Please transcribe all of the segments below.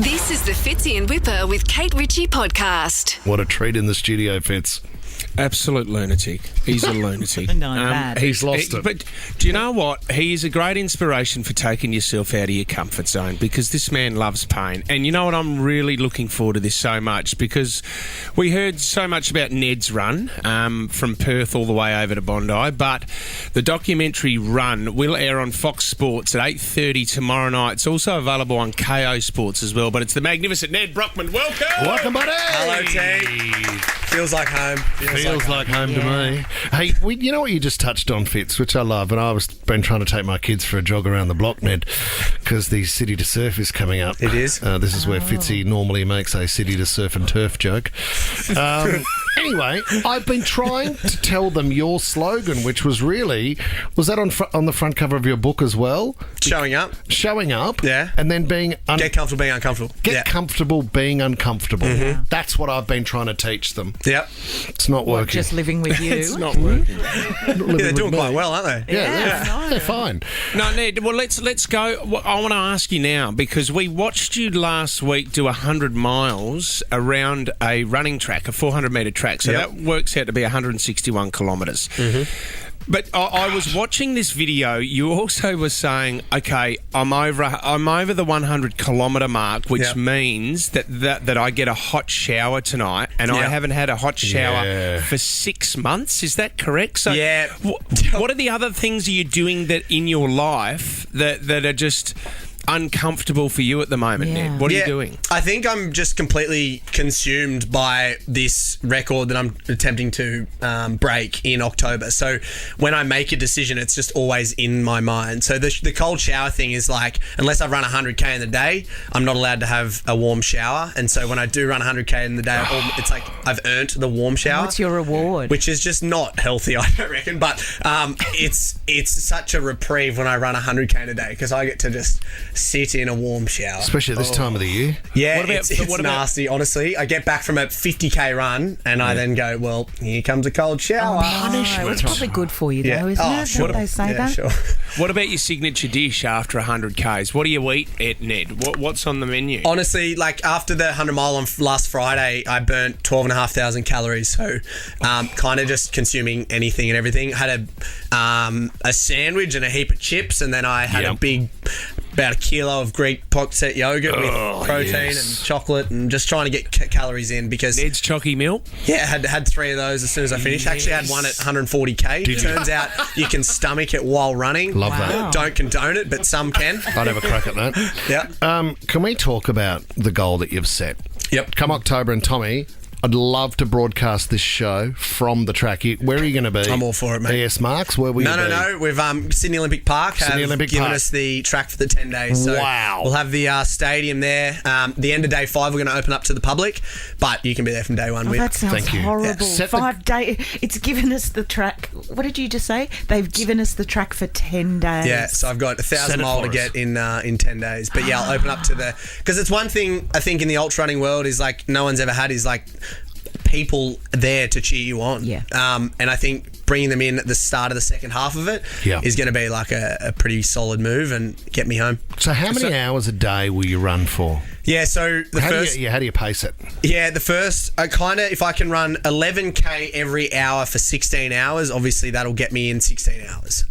This is the Fitzy and Whipper with Kate Ritchie podcast. What a treat in the studio, Fitz. Absolute lunatic. He's a lunatic. No, bad. He's lost it. But do you know what? He is a great inspiration for taking yourself out of your comfort zone, because this man loves pain. And you know what? I'm really looking forward to this so much, because we heard so much about Nedd's run from Perth all the way over to Bondi, but the documentary Run will air on Fox Sports at 8:30 tomorrow night. It's also available on KO Sports as well, but it's the magnificent Nedd Brockman. Welcome! Welcome, buddy! Hello, team. Feels like home. Feels like home to me. Hey, you know what you just touched on, Fitz, which I love, and I was been trying to take my kids for a jog around the block, Nedd, because the City to Surf is coming up. It is. This is where Fitzy normally makes a City to Surf and Turf joke. Anyway, I've been trying to tell them your slogan, which was that on the front cover of your book as well? Showing up. Showing up. Yeah. And then being... Get comfortable being uncomfortable. Get comfortable being uncomfortable. Mm-hmm. That's what I've been trying to teach them. Yep. It's not working. Just living with you. It's not working. They're doing quite well, aren't they? Yeah, they're fine. No, Nedd, well, let's go. Well, I want to ask you now, because we watched you last week do 100 miles around a running track, a 400-metre track. So that works out to be 161 kilometres. Mm-hmm. But I was watching this video. You also were saying, "Okay, I'm over the 100 kilometre mark, which means that I get a hot shower tonight, and I haven't had a hot shower for 6 months." Is that correct? So, what are the other things are you doing that in your life that are just uncomfortable for you at the moment, Nedd? What are you doing? I think I'm just completely consumed by this record that I'm attempting to break in October. So when I make a decision, it's just always in my mind. So the cold shower thing is like, unless I've run 100k in the day, I'm not allowed to have a warm shower. And so when I do run 100k in the day, it's like I've earned the warm shower. What's your reward? Which is just not healthy, I don't reckon. But it's such a reprieve when I run 100k in a day, because I get to just sit in a warm shower. Especially at this time of the year. Yeah, it's nasty, honestly. I get back from a 50k run and I then go, well, here comes a cold shower. Punishment. It's probably good for you, though, isn't it? Sure. Don't they say that? Sure. What about your signature dish after 100k's? What do you eat at Nedd? What's on the menu? Honestly, like after the 100 mile on last Friday, I burnt 12,500 calories. So kind of just consuming anything and everything. I had a sandwich and a heap of chips, and then I had about a kilo of Greek pocket yogurt with protein and chocolate, and just trying to get calories in, because Nedd's Chocky Milk? Yeah, had 3 of those as soon as I finished. Actually had one at 140k. Turns out you can stomach it while running. Love that. Don't condone it, but some can. I'd have a crack at that. Yeah. Can we talk about the goal that you've set? Yep. Come October, and Tommy, I'd love to broadcast this show from the track. Where are you going to be? I'm all for it, mate. ES Marks? Where will you be? No. We've Sydney Olympic Park have given us the track for the 10 days. So wow. We'll have the stadium there. The end of day 5, we're going to open up to the public, but you can be there from day 1. That sounds horrible. Yeah. 5 days. It's given us the track. What did you just say? They've given us the track for 10 days. Yeah, so I've got 1,000 mile to get in 10 days. But yeah, I'll open up to because it's one thing I think in the ultra running world is like no one's ever had is like people there to cheer you on. Yeah. And I think bringing them in at the start of the second half of it is going to be like a pretty solid move and get me home. So how many hours a day will you run for? Yeah, so how do you pace it? Yeah, the first, I kind of, if I can run 11k every hour for 16 hours, obviously that'll get me in 16 hours,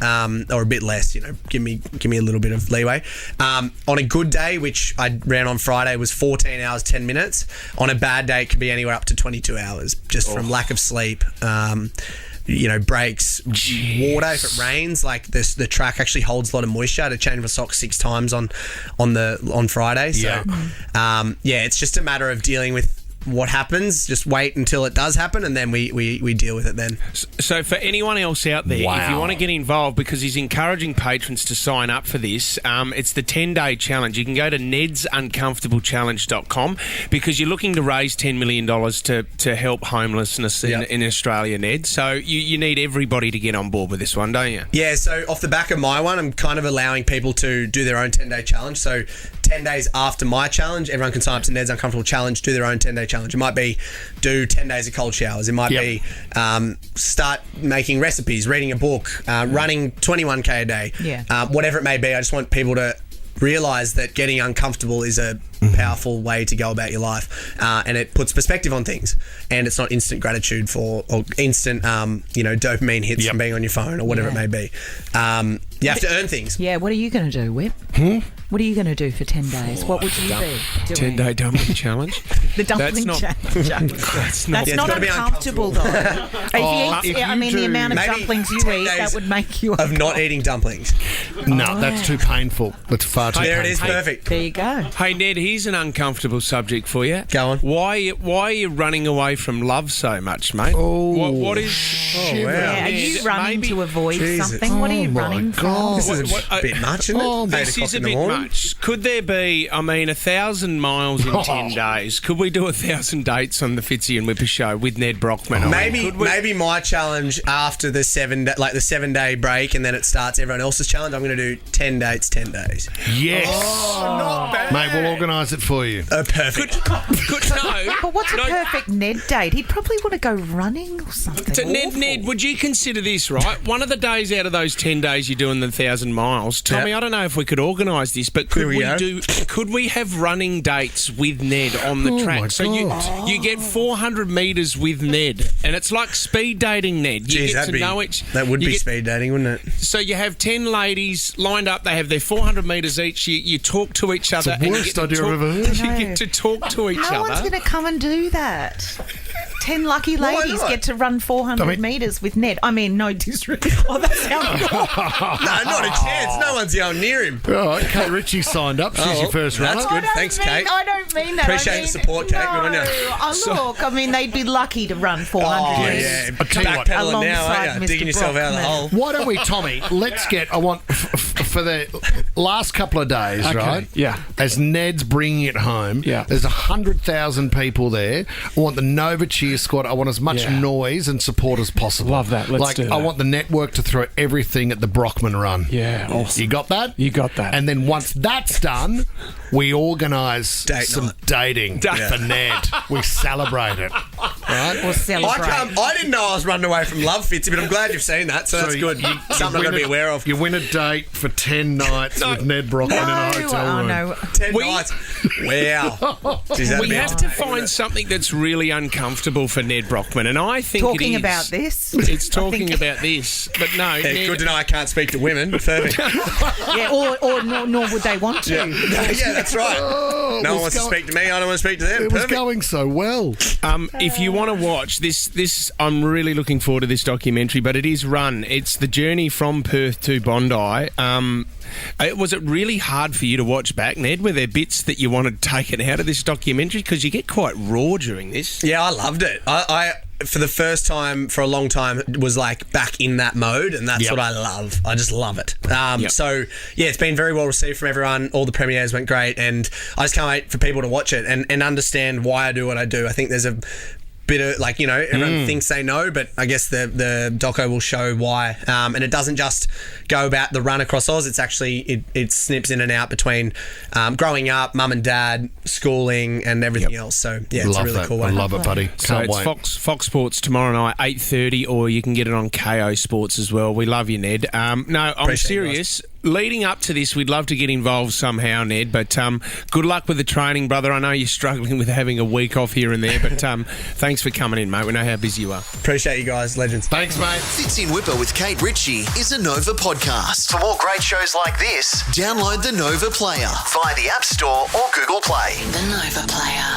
or a bit less, give me a little bit of leeway. On a good day, which I ran on Friday, was 14 hours, 10 minutes. On a bad day, it could be anywhere up to 22 hours, just from lack of sleep. Breaks, water if it rains. Like the track actually holds a lot of moisture. I had to change my socks 6 times on Friday. So it's just a matter of dealing with what happens. Just wait until it does happen, and then we deal with it then. So for anyone else out there, if you want to get involved, because he's encouraging patrons to sign up for this, it's the 10-day challenge. You can go to neddsuncomfortablechallenge.com, because you're looking to raise $10 million to help homelessness in Australia, Nedd. So you need everybody to get on board with this one, don't you? Yeah, so off the back of my one, I'm kind of allowing people to do their own 10-day challenge. So 10 days after my challenge, everyone can sign up to Nedd's Uncomfortable Challenge, do their own 10-day challenge. It might be do 10 days of cold showers. It might be start making recipes, reading a book, running 21k a day. Whatever it may be, I just want people to realise that getting uncomfortable is a powerful way to go about your life, and it puts perspective on things, and it's not instant gratitude or instant dopamine hits from being on your phone or whatever it may be. You have to earn things. Yeah, what are you going to do, Whip? What are you going to do for 10 days? What would you be doing? 10-day dumpling challenge. The dumpling challenge. That's That's it's not gotta be uncomfortable, though. The amount of maybe dumplings you 10 eat, that days would make you... of not eating dumplings. No, that's too painful. That's far too There painful. it is, perfect. There you go. Hey, Ned, here's an uncomfortable subject for you. Go on. Why are you running away from love so much, mate? Oh, what is... shit. wow. Yeah, are you Ned, running maybe- to avoid Jesus. something? What are you Oh, my running God. from? This is a bit much, isn't it? Oh, 8 This o'clock is a in the bit morning. much. Could there be, 1,000 miles in 10 days? Could we do 1,000 dates on the Fitzy and Whipper show with Nedd Brockman? Maybe my challenge after the 7-day break, and then it starts everyone else's challenge. I'm going to do 10 dates, 10 days. Yes. Not bad. Mate, we'll organise it for you. Perfect. No. But what's a No. perfect Ned date? He'd probably want to go running or something. So Ned, awful. would you consider this, right? One of the days out of those 10 days you're doing the 1,000 miles. Tommy, Yeah. I don't know if we could organise this, but could Here we go. could we have running dates with Ned on the Oh, track? my So God. you get 400 metres with Ned, and it's like speed dating, Ned. You Jeez, get to know each. that would you be get- speed dating, wouldn't it? So you have 10 ladies lined up. They have their 400 metres each. You talk to each other. the and you worst get to idea talk, I've ever heard. You get to talk to each No other. one's going to come and do that. 10 lucky Why ladies not? get to run 400 metres with Ned. I mean, no disrespect. Oh, that sounds No, not a chance. No one's going near him. All right, Kate Ritchie signed up. She's your first runner. That's good. Thanks, Kate. I don't mean that. Appreciate I mean, the support, Kate. Good on you. Look, I mean, they'd be lucky to run 400 Oh, metres. yeah. I'll tell you what. Backpedaling now, Alongside aren't you? Mr. Digging yourself out of the Brockman. hole. Why don't we, Tommy, I want, for the last couple of days, right? yeah. As Ned's bringing it home, Yeah. there's 100,000 people there. I want the Nova Cheer Squad. I want as much Yeah. noise and support as possible. Love that. Let's do I that. want the network to throw everything at the Brockman run. Yeah, awesome. You got that? You got that. And then once that's done, we organise Date some night. dating for Ned. We celebrate it. Right? Or celebrate. I didn't know I was running away from love, Fitzy, but I'm glad you've seen that, so that's good. Something I've got to be aware of. You win a date for 10 nights with Nedd Brockman in a hotel room. no. 10 We- nights. Wow. Jeez, that'd We be have to find something that's really uncomfortable for Nedd Brockman, and I think Talking it is. about this. It's I talking think- about this, but no. Yeah, Ned- good to know I can't speak to women. Perfect. Yeah, or nor would they want to. Yeah, that's right. No one wants to speak to me. I don't want to speak to them. It was Perfect. going so well. If you want to watch this, I'm really looking forward to this documentary. But it is Run. It's the journey from Perth to Bondi. Was it really hard for you to watch back, Ned? Were there bits that you wanted taken out of this documentary because you get quite raw during this? Yeah, I loved it. I for the first time for a long time was like back in that mode, and that's Yep. what I love. I just love it. Yep. So yeah, it's been very well received from everyone. All the premieres went great, and I just can't wait for people to watch it and understand why I do what I do. I think there's a bit of everyone thinks they know, but I guess the doco will show why. And it doesn't just go about the run across Oz. It's actually it snips in and out between growing up, mum and dad, schooling, and everything else. So yeah, it's love a really that. cool I one. love it, buddy. So Can't it's wait. Fox Sports tomorrow night, 8:30, or you can get it on KO Sports as well. We love you, Ned. No, I'm Appreciate you serious. Leading up to this, we'd love to get involved somehow, Ned, but good luck with the training, brother. I know you're struggling with having a week off here and there, but thanks for coming in, mate. We know how busy you are. Appreciate you guys, legends. Thanks, mate. Fitzy and Whipper with Kate Ritchie is a Nova podcast. For more great shows like this, download the Nova Player via the App Store or Google Play. The Nova Player.